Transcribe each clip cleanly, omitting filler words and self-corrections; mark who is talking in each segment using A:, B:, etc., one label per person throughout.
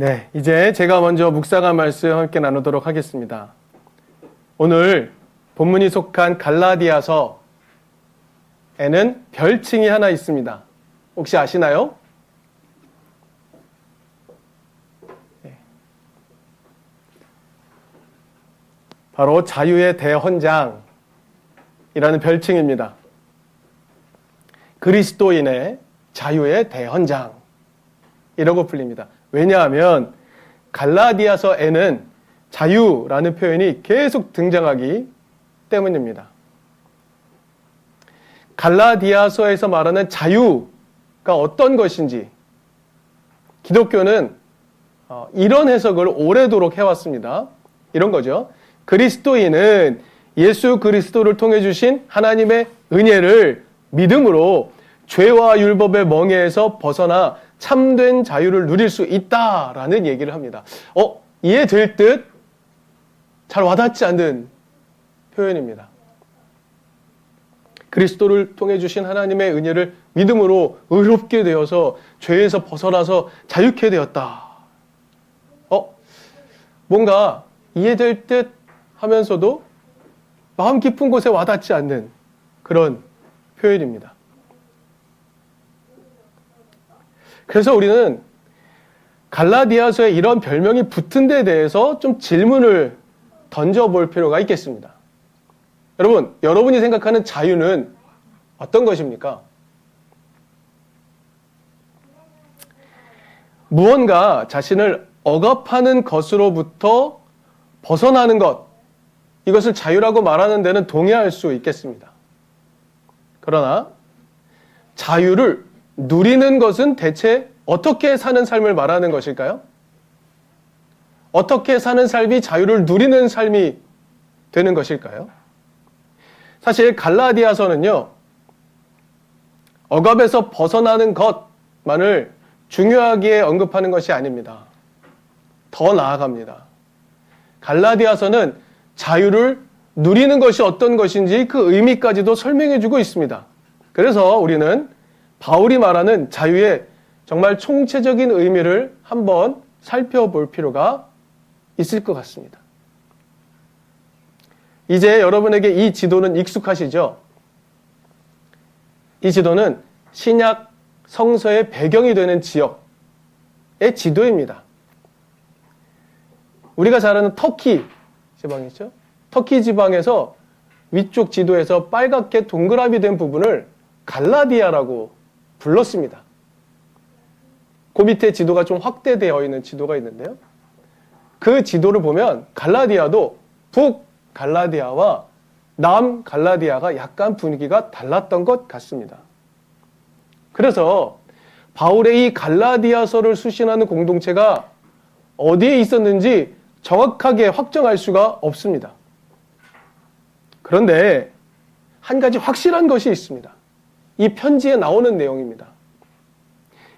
A: 네, 이제 제가 먼저 묵상한 말씀 함께 나누도록 하겠습니다. 오늘 본문이 속한 갈라디아서에는 별칭이 하나 있습니다. 혹시 아시나요? 네. 바로 자유의 대헌장이라는 별칭입니다. 그리스도인의 자유의 대헌장 이라고 불립니다. 왜냐하면 갈라디아서에는 자유라는 표현이 계속 등장하기 때문입니다. 갈라디아서에서 말하는 자유가 어떤 것인지 기독교는 이런 해석을 오래도록 해왔습니다. 이런 거죠. 그리스도인은 예수 그리스도를 통해 주신 하나님의 은혜를 믿음으로 죄와 율법의 멍에에서 벗어나 참된 자유를 누릴 수 있다라는 얘기를 합니다. 이해될 듯 잘 와닿지 않는 표현입니다. 그리스도를 통해 주신 하나님의 은혜를 믿음으로 의롭게 되어서 죄에서 벗어나서 자유케 되었다. 뭔가 이해될 듯 하면서도 마음 깊은 곳에 와닿지 않는 그런 표현입니다. 그래서 우리는 갈라디아서에 이런 별명이 붙은 데 대해서 좀 질문을 던져볼 필요가 있겠습니다. 여러분이 생각하는 자유는 어떤 것입니까? 무언가 자신을 억압하는 것으로부터 벗어나는 것, 이것을 자유라고 말하는 데는 동의할 수 있겠습니다. 그러나 자유를 누리는 것은 대체 어떻게 사는 삶을 말하는 것일까요? 어떻게 사는 삶이 자유를 누리는 삶이 되는 것일까요? 사실 갈라디아서는요, 억압에서 벗어나는 것만을 중요하게 언급하는 것이 아닙니다. 더 나아갑니다. 갈라디아서는 자유를 누리는 것이 어떤 것인지 그 의미까지도 설명해주고 있습니다. 그래서 우리는 바울이 말하는 자유의 정말 총체적인 의미를 한번 살펴볼 필요가 있을 것 같습니다. 이제 여러분에게 이 지도는 익숙하시죠? 이 지도는 신약 성서의 배경이 되는 지역의 지도입니다. 우리가 잘 아는 터키 지방이죠? 터키 지방에서 위쪽 지도에서 빨갛게 동그라미 된 부분을 갈라디아라고 불렀습니다. 그 밑에 지도가 좀 확대되어 있는 지도가 있는데요. 그 지도를 보면 갈라디아도 북갈라디아와 남갈라디아가 약간 분위기가 달랐던 것 같습니다. 그래서 바울의 이 갈라디아서를 수신하는 공동체가 어디에 있었는지 정확하게 확정할 수가 없습니다. 그런데 한 가지 확실한 것이 있습니다. 이 편지에 나오는 내용입니다.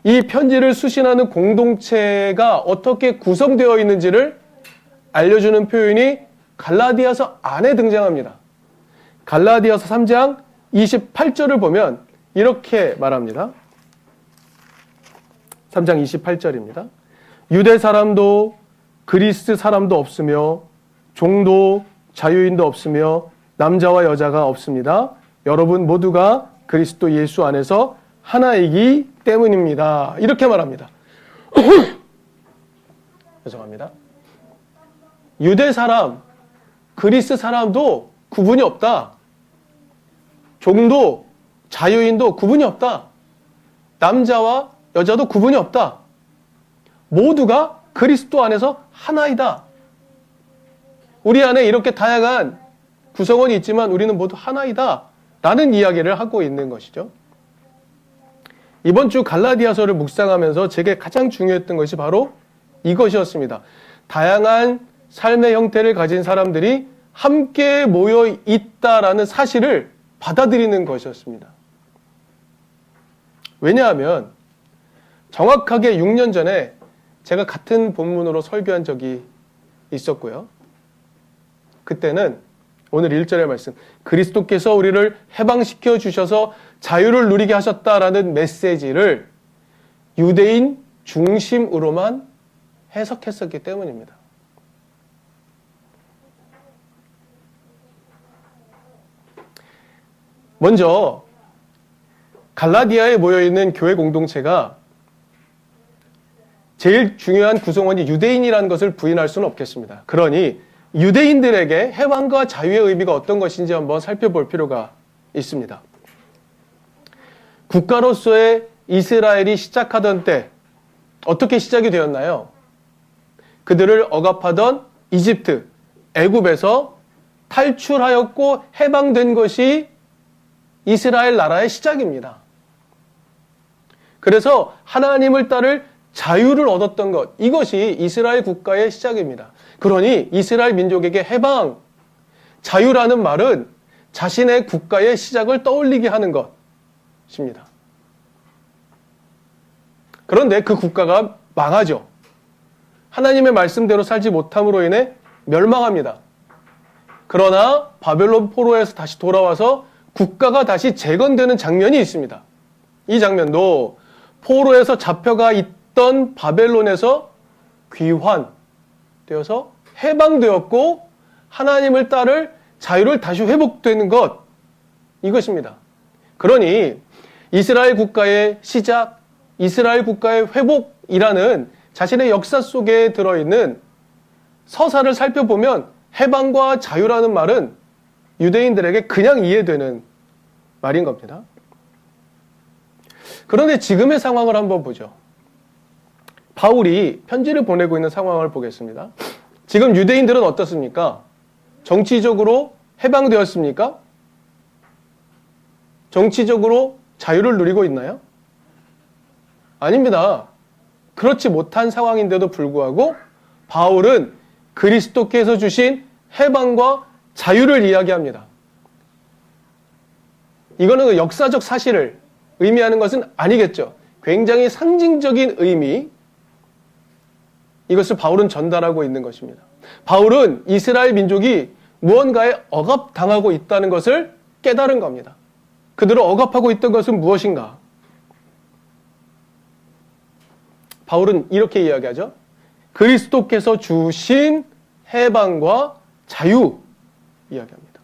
A: 이 편지를 수신하는 공동체가 어떻게 구성되어 있는지를 알려주는 표현이 갈라디아서 안에 등장합니다. 갈라디아서 3장 28절을 보면 이렇게 말합니다. 3장 28절입니다. 유대 사람도 그리스 사람도 없으며 종도 자유인도 없으며 남자와 여자가 없습니다. 여러분 모두가 그리스도 예수 안에서 하나이기 때문입니다. 이렇게 말합니다. 죄송합니다. 유대 사람, 그리스 사람도 구분이 없다. 종도, 자유인도 구분이 없다. 남자와 여자도 구분이 없다. 모두가 그리스도 안에서 하나이다. 우리 안에 이렇게 다양한 구성원이 있지만 우리는 모두 하나이다. 라는 이야기를 하고 있는 것이죠. 이번 주 갈라디아서를 묵상하면서 제게 가장 중요했던 것이 바로 이것이었습니다. 다양한 삶의 형태를 가진 사람들이 함께 모여 있다라는 사실을 받아들이는 것이었습니다. 왜냐하면 정확하게 6년 전에 제가 같은 본문으로 설교한 적이 있었고요. 그때는 오늘 1절의 말씀, 그리스도께서 우리를 해방시켜 주셔서 자유를 누리게 하셨다라는 메시지를 유대인 중심으로만 해석했었기 때문입니다. 먼저 갈라디아에 모여있는 교회 공동체가 제일 중요한 구성원이 유대인이라는 것을 부인할 수는 없겠습니다. 그러니 유대인들에게 해방과 자유의 의미가 어떤 것인지 한번 살펴볼 필요가 있습니다. 국가로서의 이스라엘이 시작하던 때 어떻게 시작이 되었나요? 그들을 억압하던 이집트, 애굽에서 탈출하였고 해방된 것이 이스라엘 나라의 시작입니다. 그래서 하나님을 따를 자유를 얻었던 것, 이것이 이스라엘 국가의 시작입니다. 그러니 이스라엘 민족에게 해방, 자유라는 말은 자신의 국가의 시작을 떠올리게 하는 것입니다. 그런데 그 국가가 망하죠. 하나님의 말씀대로 살지 못함으로 인해 멸망합니다. 그러나 바벨론 포로에서 다시 돌아와서 국가가 다시 재건되는 장면이 있습니다. 이 장면도 포로에서 잡혀가 있던 바벨론에서 귀환되어서 해방되었고 하나님을 따를 자유를 다시 회복되는 것, 이것입니다. 그러니 이스라엘 국가의 시작, 이스라엘 국가의 회복이라는 자신의 역사 속에 들어있는 서사를 살펴보면 해방과 자유라는 말은 유대인들에게 그냥 이해되는 말인 겁니다. 그런데 지금의 상황을 한번 보죠. 바울이 편지를 보내고 있는 상황을 보겠습니다. 지금 유대인들은 어떻습니까? 정치적으로 해방되었습니까? 정치적으로 자유를 누리고 있나요? 아닙니다. 그렇지 못한 상황인데도 불구하고 바울은 그리스도께서 주신 해방과 자유를 이야기합니다. 이거는 역사적 사실을 의미하는 것은 아니겠죠. 굉장히 상징적인 의미, 이것을 바울은 전달하고 있는 것입니다. 바울은 이스라엘 민족이 무언가에 억압당하고 있다는 것을 깨달은 겁니다. 그들을 억압하고 있던 것은 무엇인가? 바울은 이렇게 이야기하죠. 그리스도께서 주신 해방과 자유 이야기합니다.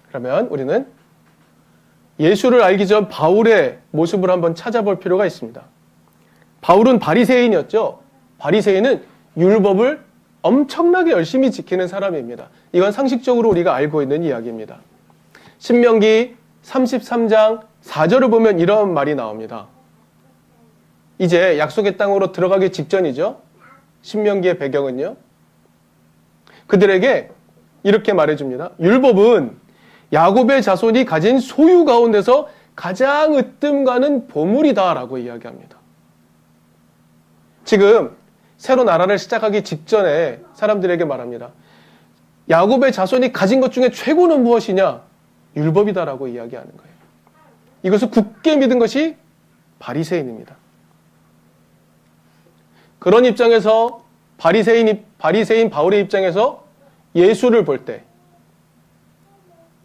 A: 그러면 우리는 예수를 알기 전 바울의 모습을 한번 찾아볼 필요가 있습니다. 바울은 바리새인이었죠. 바리새인은 율법을 엄청나게 열심히 지키는 사람입니다. 이건 상식적으로 우리가 알고 있는 이야기입니다. 신명기 33장 4절을 보면 이런 말이 나옵니다. 이제 약속의 땅으로 들어가기 직전이죠. 신명기의 배경은요. 그들에게 이렇게 말해줍니다. 율법은 야곱의 자손이 가진 소유 가운데서 가장 으뜸가는 보물이다라고 이야기합니다. 지금 새로 나라를 시작하기 직전에 사람들에게 말합니다. 야곱의 자손이 가진 것 중에 최고는 무엇이냐? 율법이다라고 이야기하는 거예요. 이것을 굳게 믿은 것이 바리새인입니다. 그런 입장에서 바리새인 바울의 입장에서 예수를 볼 때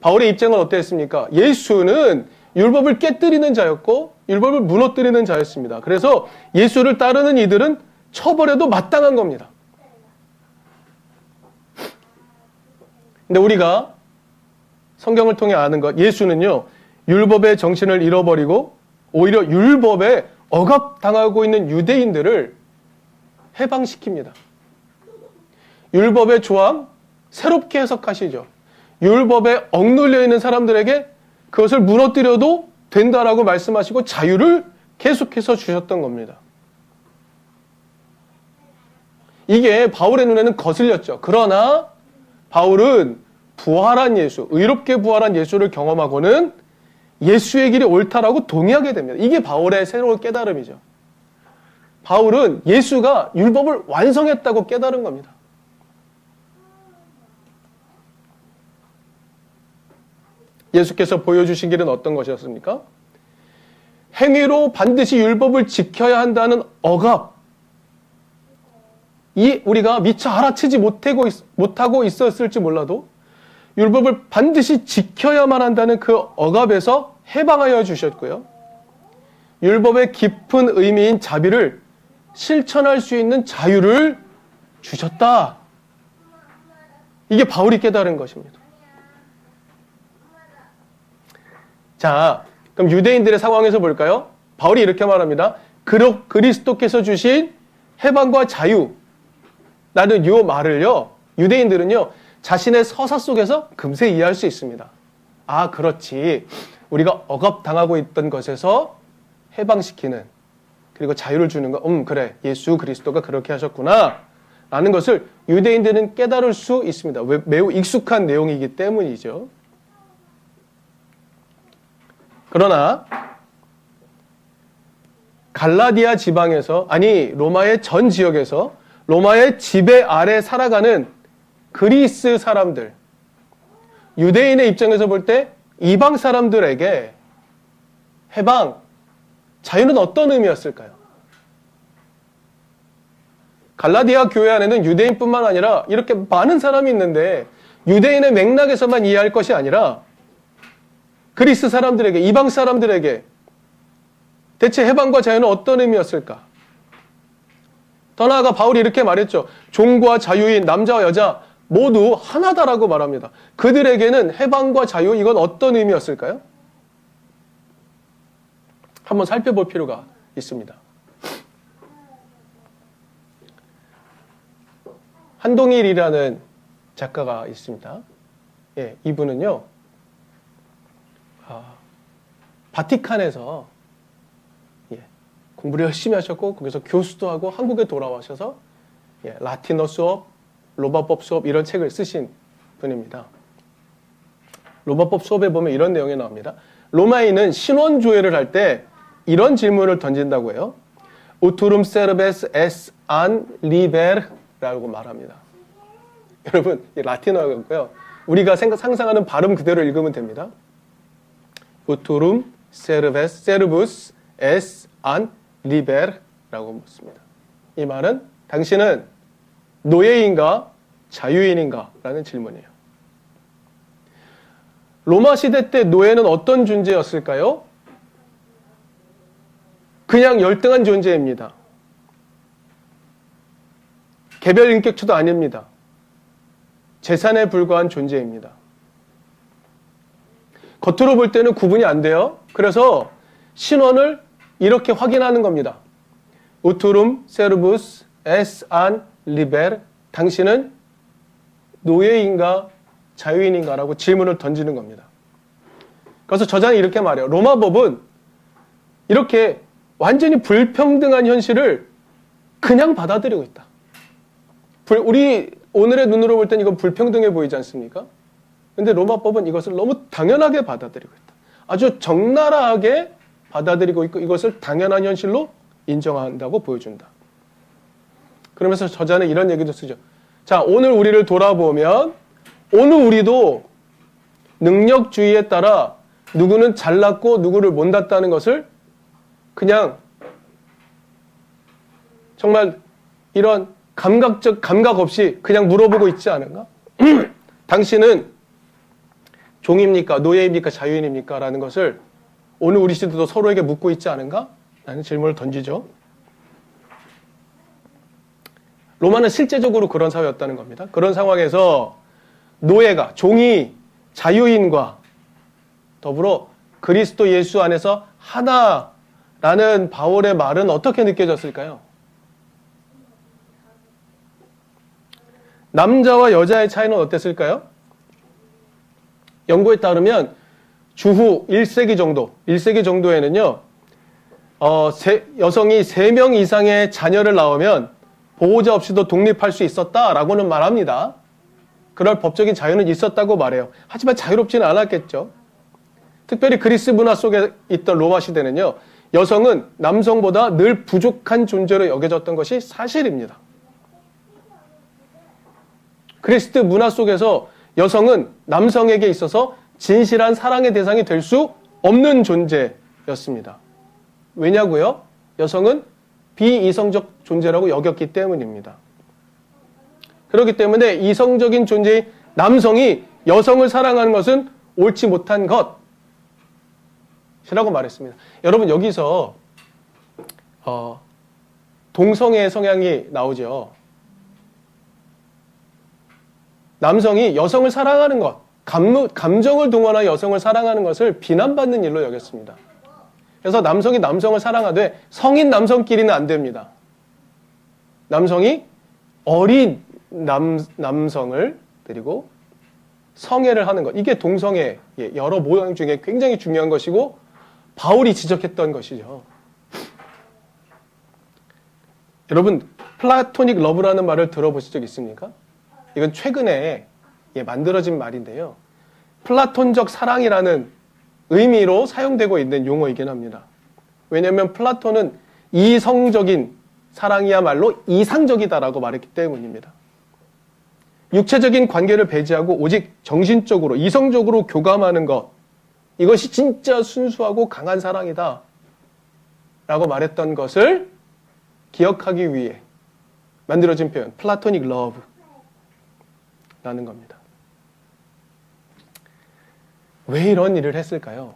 A: 바울의 입장은 어땠습니까? 예수는 율법을 깨뜨리는 자였고 율법을 무너뜨리는 자였습니다. 그래서 예수를 따르는 이들은 처벌에도 마땅한 겁니다. 근데 우리가 성경을 통해 아는 것, 예수는요, 율법의 정신을 잃어버리고 오히려 율법에 억압당하고 있는 유대인들을 해방시킵니다. 율법의 조항 새롭게 해석하시죠. 율법에 억눌려 있는 사람들에게 그것을 무너뜨려도 된다라고 말씀하시고 자유를 계속해서 주셨던 겁니다. 이게 바울의 눈에는 거슬렸죠. 그러나 바울은 부활한 예수, 의롭게 부활한 예수를 경험하고는 예수의 길이 옳다라고 동의하게 됩니다. 이게 바울의 새로운 깨달음이죠. 바울은 예수가 율법을 완성했다고 깨달은 겁니다. 예수께서 보여주신 길은 어떤 것이었습니까? 행위로 반드시 율법을 지켜야 한다는 억압, 이 우리가 미처 알아채지 못하고 있었을지 몰라도 율법을 반드시 지켜야만 한다는 그 억압에서 해방하여 주셨고요. 율법의 깊은 의미인 자비를 실천할 수 있는 자유를 주셨다. 이게 바울이 깨달은 것입니다. 자, 그럼 유대인들의 상황에서 볼까요? 바울이 이렇게 말합니다. 그리스도께서 주신 해방과 자유. 라는 이 말을요, 유대인들은요, 자신의 서사 속에서 금세 이해할 수 있습니다. 아, 그렇지. 우리가 억압당하고 있던 것에서 해방시키는, 그리고 자유를 주는 거, 그래. 예수 그리스도가 그렇게 하셨구나. 라는 것을 유대인들은 깨달을 수 있습니다. 매우 익숙한 내용이기 때문이죠. 그러나 갈라디아 지방에서, 아니 로마의 전 지역에서 로마의 지배 아래 살아가는 그리스 사람들, 유대인의 입장에서 볼 때 이방 사람들에게 해방, 자유는 어떤 의미였을까요? 갈라디아 교회 안에는 유대인뿐만 아니라 이렇게 많은 사람이 있는데 유대인의 맥락에서만 이해할 것이 아니라 그리스 사람들에게, 이방 사람들에게 대체 해방과 자유는 어떤 의미였을까? 더 나아가 바울이 이렇게 말했죠. 종과 자유인, 남자와 여자 모두 하나다라고 말합니다. 그들에게는 해방과 자유, 이건 어떤 의미였을까요? 한번 살펴볼 필요가 있습니다. 한동일이라는 작가가 있습니다. 예, 이분은요, 바티칸에서 공부를 열심히 하셨고 거기서 교수도 하고 한국에 돌아와셔서 라틴어 수업, 로마법 수업 이런 책을 쓰신 분입니다. 로마법 수업에 보면 이런 내용이 나옵니다. 로마인은 신원조회를 할 때 이런 질문을 던진다고 해요. 우투름 세르베스 에스 안 리베르라고 말합니다. 여러분, 라틴어였고요. 우리가 상상하는 발음 그대로 읽으면 됩니다. 우투름 세르부스 에스 안 리베르라고 묻습니다. 이 말은 당신은 노예인가 자유인인가? 라는 질문이에요. 로마 시대 때 노예는 어떤 존재였을까요? 그냥 열등한 존재입니다. 개별 인격체도 아닙니다. 재산에 불과한 존재입니다. 겉으로 볼 때는 구분이 안 돼요. 그래서 신원을 이렇게 확인하는 겁니다. 우투름 세르부스 에스 안 리베르, 당신은 노예인가 자유인인가라고 질문을 던지는 겁니다. 그래서 저자는 이렇게 말해요. 로마법은 이렇게 완전히 불평등한 현실을 그냥 받아들이고 있다. 우리 오늘의 눈으로 볼 땐 이건 불평등해 보이지 않습니까? 근데 로마법은 이것을 너무 당연하게 받아들이고 있다. 아주 적나라하게 받아들이고 있고 이것을 당연한 현실로 인정한다고 보여준다. 그러면서 저자는 이런 얘기도 쓰죠. 자, 오늘 우리를 돌아보면 오늘 우리도 능력주의에 따라 누구는 잘났고 누구를 못났다는 것을 그냥 정말 이런 감각 없이 그냥 물어보고 있지 않은가? 당신은 종입니까? 노예입니까? 자유인입니까? 라는 것을 오늘 우리 시대도 서로에게 묻고 있지 않은가? 라는 질문을 던지죠. 로마는 실제적으로 그런 사회였다는 겁니다. 그런 상황에서 노예가, 종이 자유인과 더불어 그리스도 예수 안에서 하나라는 바울의 말은 어떻게 느껴졌을까요? 남자와 여자의 차이는 어땠을까요? 연구에 따르면 주후 1세기 정도에는요, 여성이 3명 이상의 자녀를 낳으면 보호자 없이도 독립할 수 있었다라고는 말합니다. 그럴 법적인 자유는 있었다고 말해요. 하지만 자유롭지는 않았겠죠. 특별히 그리스 문화 속에 있던 로마 시대는요, 여성은 남성보다 늘 부족한 존재로 여겨졌던 것이 사실입니다. 그리스 문화 속에서 여성은 남성에게 있어서 진실한 사랑의 대상이 될 수 없는 존재였습니다. 왜냐고요? 여성은 비이성적 존재라고 여겼기 때문입니다. 그렇기 때문에 이성적인 존재인 남성이 여성을 사랑하는 것은 옳지 못한 것이라고 말했습니다. 여러분, 여기서 동성애 성향이 나오죠. 남성이 여성을 사랑하는 것, 감정을 동원하여 여성을 사랑하는 것을 비난받는 일로 여겼습니다. 그래서 남성이 남성을 사랑하되 성인 남성끼리는 안 됩니다. 남성이 어린 남성을 데리고 성애를 하는 것, 이게 동성애 여러 모양 중에 굉장히 중요한 것이고 바울이 지적했던 것이죠. 여러분, 플라토닉 러브라는 말을 들어보신 적 있습니까? 이건 최근에 만들어진 말인데요. 플라톤적 사랑이라는 의미로 사용되고 있는 용어이긴 합니다. 왜냐하면 플라톤은 이성적인 사랑이야말로 이상적이다라고 말했기 때문입니다. 육체적인 관계를 배제하고 오직 정신적으로, 이성적으로 교감하는 것, 이것이 진짜 순수하고 강한 사랑이다 라고 말했던 것을 기억하기 위해 만들어진 표현, 플라토닉 러브라는 겁니다. 왜 이런 일을 했을까요?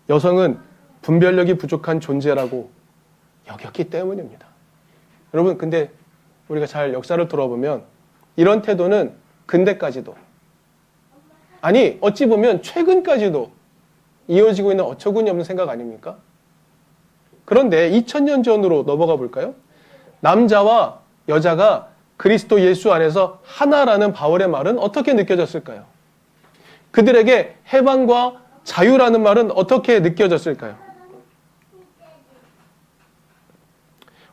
A: 여성은 분별력이 부족한 존재라고 여겼기 때문입니다. 여러분, 근데 우리가 잘 역사를 돌아보면 이런 태도는 근대까지도, 아니 어찌 보면 최근까지도 이어지고 있는 어처구니 없는 생각 아닙니까? 그런데 2000년 전으로 넘어가 볼까요? 남자와 여자가 그리스도 예수 안에서 하나라는 바울의 말은 어떻게 느껴졌을까요? 그들에게 해방과 자유라는 말은 어떻게 느껴졌을까요?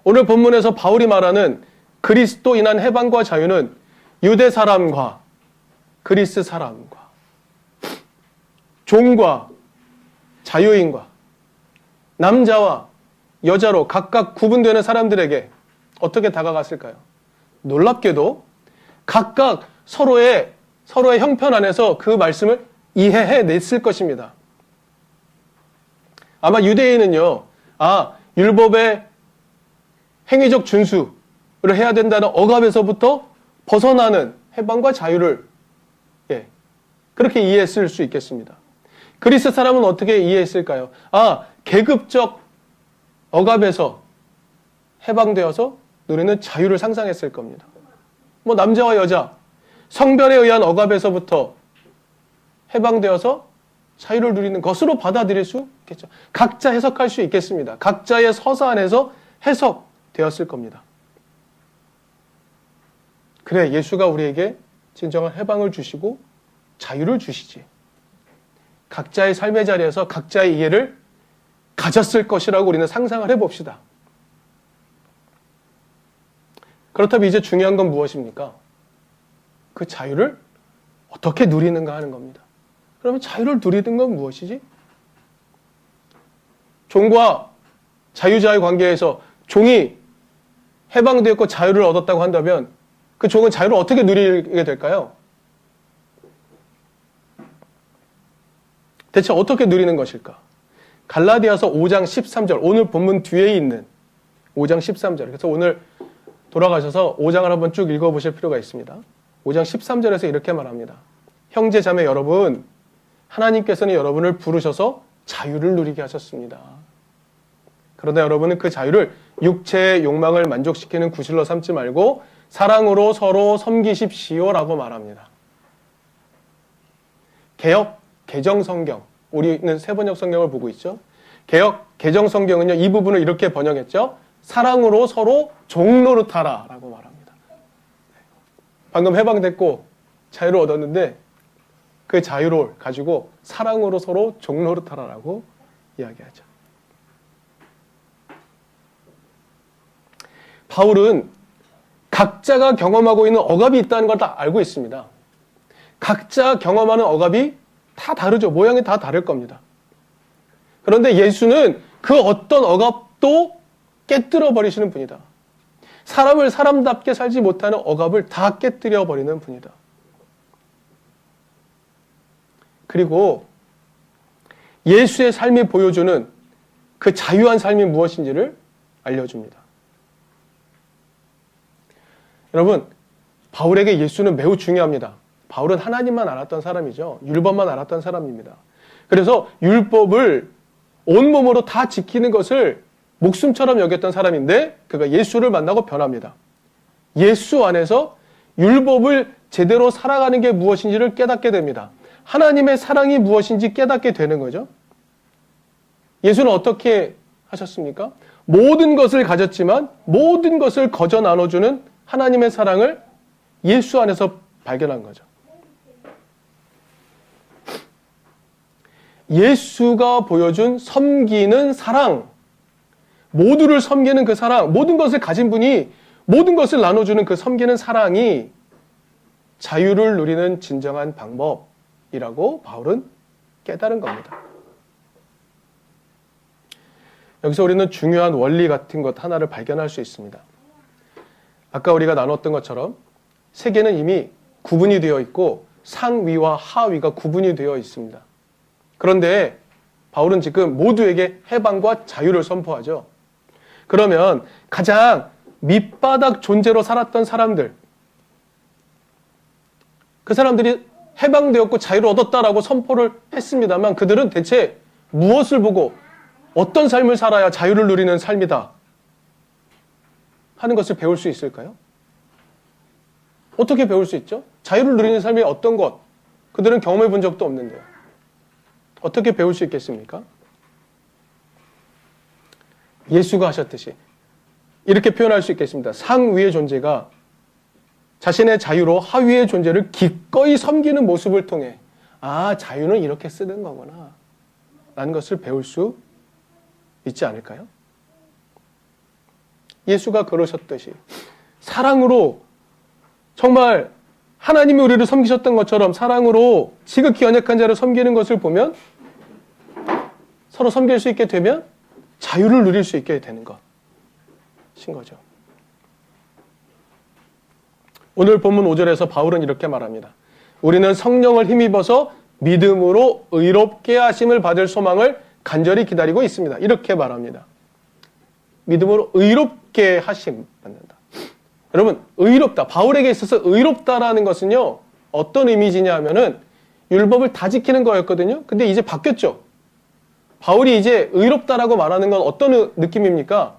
A: 오늘 본문에서 바울이 말하는 그리스도 인한 해방과 자유는 유대 사람과 그리스 사람과 종과 자유인과 남자와 여자로 각각 구분되는 사람들에게 어떻게 다가갔을까요? 놀랍게도 각각 서로의 형편 안에서 그 말씀을 이해해냈을 것입니다. 아마 유대인은요, 율법의 행위적 준수를 해야 된다는 억압에서부터 벗어나는 해방과 자유를 그렇게 이해했을 수 있겠습니다. 그리스 사람은 어떻게 이해했을까요? 계급적 억압에서 해방되어서 누리는 자유를 상상했을 겁니다. 남자와 여자, 성별에 의한 억압에서부터 해방되어서 자유를 누리는 것으로 받아들일 수 있겠죠. 각자 해석할 수 있겠습니다. 각자의 서사 안에서 해석되었을 겁니다. 그래, 예수가 우리에게 진정한 해방을 주시고 자유를 주시지. 각자의 삶의 자리에서 각자의 이해를 가졌을 것이라고 우리는 상상을 해봅시다. 그렇다면 이제 중요한 건 무엇입니까? 그 자유를 어떻게 누리는가 하는 겁니다. 그러면 자유를 누리는 건 무엇이지? 종과 자유자의 관계에서 종이 해방되었고 자유를 얻었다고 한다면 그 종은 자유를 어떻게 누리게 될까요? 대체 어떻게 누리는 것일까? 갈라디아서 5장 13절, 오늘 본문 뒤에 있는 5장 13절. 그래서 오늘 돌아가셔서 5장을 한번 쭉 읽어보실 필요가 있습니다. 5장 13절에서 이렇게 말합니다. 형제 자매 여러분, 하나님께서는 여러분을 부르셔서 자유를 누리게 하셨습니다. 그러나 여러분은 그 자유를 육체의 욕망을 만족시키는 구실로 삼지 말고 사랑으로 서로 섬기십시오라고 말합니다. 개역 개정성경, 우리는 세번역 성경을 보고 있죠. 개역 개정성경은요, 이 부분을 이렇게 번역했죠. 사랑으로 서로 종노릇하라 라고 말합니다. 방금 해방됐고 자유를 얻었는데 그 자유를 가지고 사랑으로 서로 종노릇하라 라고 이야기하죠. 바울은 각자가 경험하고 있는 억압이 있다는 걸 다 알고 있습니다. 각자 경험하는 억압이 다 다르죠. 모양이 다 다를 겁니다. 그런데 예수는 그 어떤 억압도 깨뜨려 버리시는 분이다. 사람을 사람답게 살지 못하는 억압을 다 깨뜨려 버리는 분이다. 그리고 예수의 삶이 보여주는 그 자유한 삶이 무엇인지를 알려줍니다. 여러분, 바울에게 예수는 매우 중요합니다. 바울은 하나님만 알았던 사람이죠. 율법만 알았던 사람입니다. 그래서 율법을 온몸으로 다 지키는 것을 목숨처럼 여겼던 사람인데 그가 예수를 만나고 변합니다. 예수 안에서 율법을 제대로 살아가는 게 무엇인지를 깨닫게 됩니다. 하나님의 사랑이 무엇인지 깨닫게 되는 거죠. 예수는 어떻게 하셨습니까? 모든 것을 가졌지만 모든 것을 거저 나눠주는 하나님의 사랑을 예수 안에서 발견한 거죠. 예수가 보여준 섬기는 사랑, 모두를 섬기는 그 사랑, 모든 것을 가진 분이 모든 것을 나눠주는 그 섬기는 사랑이 자유를 누리는 진정한 방법이라고 바울은 깨달은 겁니다. 여기서 우리는 중요한 원리 같은 것 하나를 발견할 수 있습니다. 아까 우리가 나눴던 것처럼 세계는 이미 구분이 되어 있고 상위와 하위가 구분이 되어 있습니다. 그런데 바울은 지금 모두에게 해방과 자유를 선포하죠. 그러면 가장 밑바닥 존재로 살았던 사람들, 그 사람들이 해방되었고 자유를 얻었다라고 선포를 했습니다만 그들은 대체 무엇을 보고 어떤 삶을 살아야 자유를 누리는 삶이다 하는 것을 배울 수 있을까요? 어떻게 배울 수 있죠? 자유를 누리는 삶이 어떤 것? 그들은 경험해 본 적도 없는데요. 어떻게 배울 수 있겠습니까? 예수가 하셨듯이 이렇게 표현할 수 있겠습니다. 상위의 존재가 자신의 자유로 하위의 존재를 기꺼이 섬기는 모습을 통해 자유는 이렇게 쓰는 거구나 라는 것을 배울 수 있지 않을까요? 예수가 그러셨듯이 사랑으로 정말 하나님이 우리를 섬기셨던 것처럼 사랑으로 지극히 연약한 자를 섬기는 것을 보면 서로 섬길 수 있게 되면 자유를 누릴 수 있게 되는 것인 거죠. 오늘 본문 5절에서 바울은 이렇게 말합니다. 우리는 성령을 힘입어서 믿음으로 의롭게 하심을 받을 소망을 간절히 기다리고 있습니다. 이렇게 말합니다. 믿음으로 의롭게 하심 받는다. 여러분, 의롭다. 바울에게 있어서 의롭다라는 것은요, 어떤 이미지냐 하면은 율법을 다 지키는 거였거든요. 근데 이제 바뀌었죠. 바울이 이제 의롭다라고 말하는 건 어떤 느낌입니까?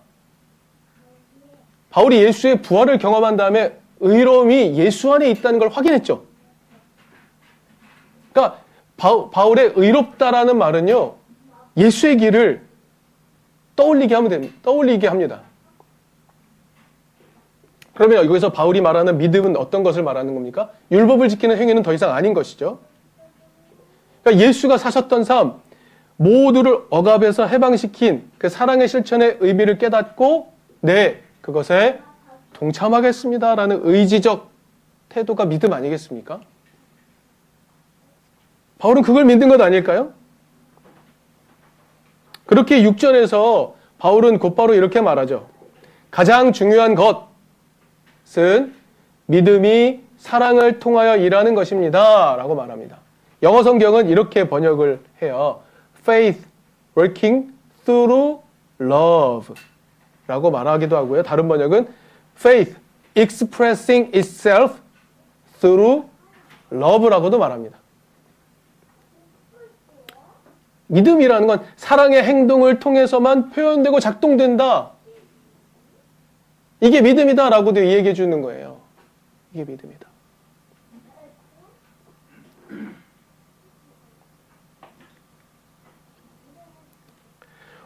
A: 바울이 예수의 부활을 경험한 다음에 의로움이 예수 안에 있다는 걸 확인했죠. 그러니까 바울의 의롭다라는 말은요, 예수의 길을 떠올리게 하면 됩니다. 떠올리게 합니다. 그러면 여기서 바울이 말하는 믿음은 어떤 것을 말하는 겁니까? 율법을 지키는 행위는 더 이상 아닌 것이죠. 그러니까 예수가 사셨던 삶, 모두를 억압에서 해방시킨 그 사랑의 실천의 의미를 깨닫고 그것에 동참하겠습니다라는 의지적 태도가 믿음 아니겠습니까? 바울은 그걸 믿는 것 아닐까요? 그렇게 6절에서 바울은 곧바로 이렇게 말하죠. 가장 중요한 것은 믿음이 사랑을 통하여 일하는 것입니다 라고 말합니다. 영어 성경은 이렇게 번역을 해요. Faith working through love 라고 말하기도 하고요. 다른 번역은 Faith expressing itself through love라고도 말합니다. 믿음이라는 건 사랑의 행동을 통해서만 표현되고 작동된다. 이게 믿음이다라고도 얘기해 주는 거예요. 이게 믿음이다.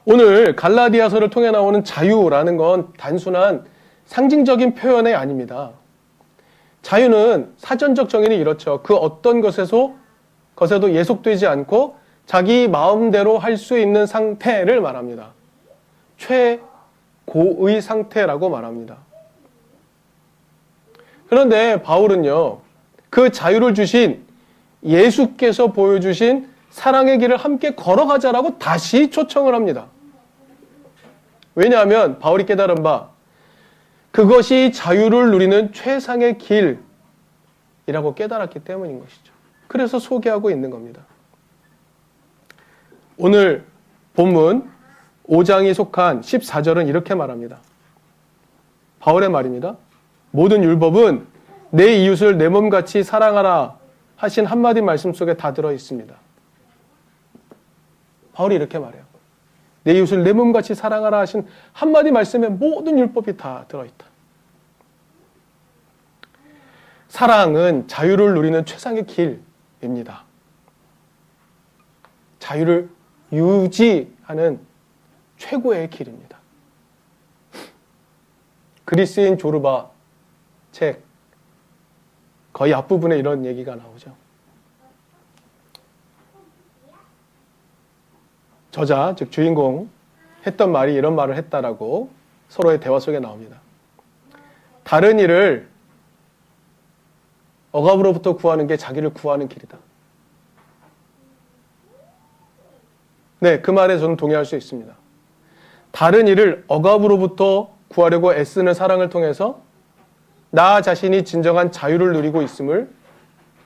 A: 오늘 갈라디아서를 통해 나오는 자유라는 건 단순한 상징적인 표현이 아닙니다. 자유는 사전적 정의는 이렇죠. 그 어떤 것에도 예속되지 않고 자기 마음대로 할 수 있는 상태를 말합니다. 최고의 상태라고 말합니다. 그런데 바울은요, 그 자유를 주신 예수께서 보여주신 사랑의 길을 함께 걸어가자라고 다시 초청을 합니다. 왜냐하면 바울이 깨달은 바 그것이 자유를 누리는 최상의 길이라고 깨달았기 때문인 것이죠. 그래서 소개하고 있는 겁니다. 오늘 본문 5장이 속한 14절은 이렇게 말합니다. 바울의 말입니다. 모든 율법은 내 이웃을 내 몸같이 사랑하라 하신 한마디 말씀 속에 다 들어 있습니다. 바울이 이렇게 말해요. 내 이웃을 내 몸같이 사랑하라 하신 한마디 말씀에 모든 율법이 다 들어있다. 사랑은 자유를 누리는 최상의 길입니다. 자유를 유지하는 최고의 길입니다. 그리스인 조르바 책 거의 앞부분에 이런 얘기가 나오죠. 저자, 즉 주인공 했던 말이 이런 말을 했다라고 서로의 대화 속에 나옵니다. 다른 일을 억압으로부터 구하는 게 자기를 구하는 길이다. 네, 그 말에 저는 동의할 수 있습니다. 다른 일을 억압으로부터 구하려고 애쓰는 사랑을 통해서 나 자신이 진정한 자유를 누리고 있음을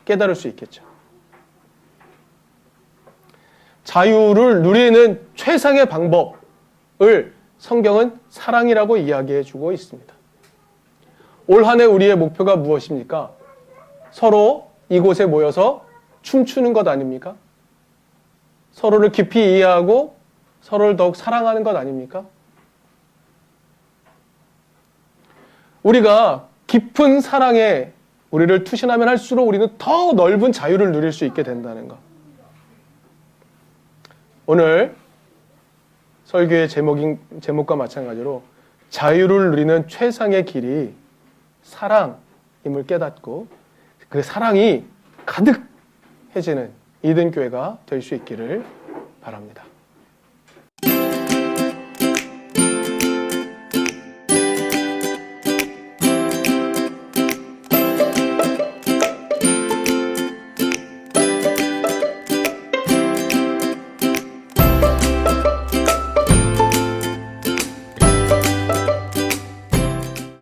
A: 깨달을 수 있겠죠. 자유를 누리는 최상의 방법을 성경은 사랑이라고 이야기해 주고 있습니다. 올 한 해 우리의 목표가 무엇입니까? 서로 이곳에 모여서 춤추는 것 아닙니까? 서로를 깊이 이해하고 서로를 더욱 사랑하는 것 아닙니까? 우리가 깊은 사랑에 우리를 투신하면 할수록 우리는 더 넓은 자유를 누릴 수 있게 된다는 것. 오늘 설교의 제목과 마찬가지로 자유를 누리는 최상의 길이 사랑임을 깨닫고 그 사랑이 가득해지는 이든교회가 될 수 있기를 바랍니다.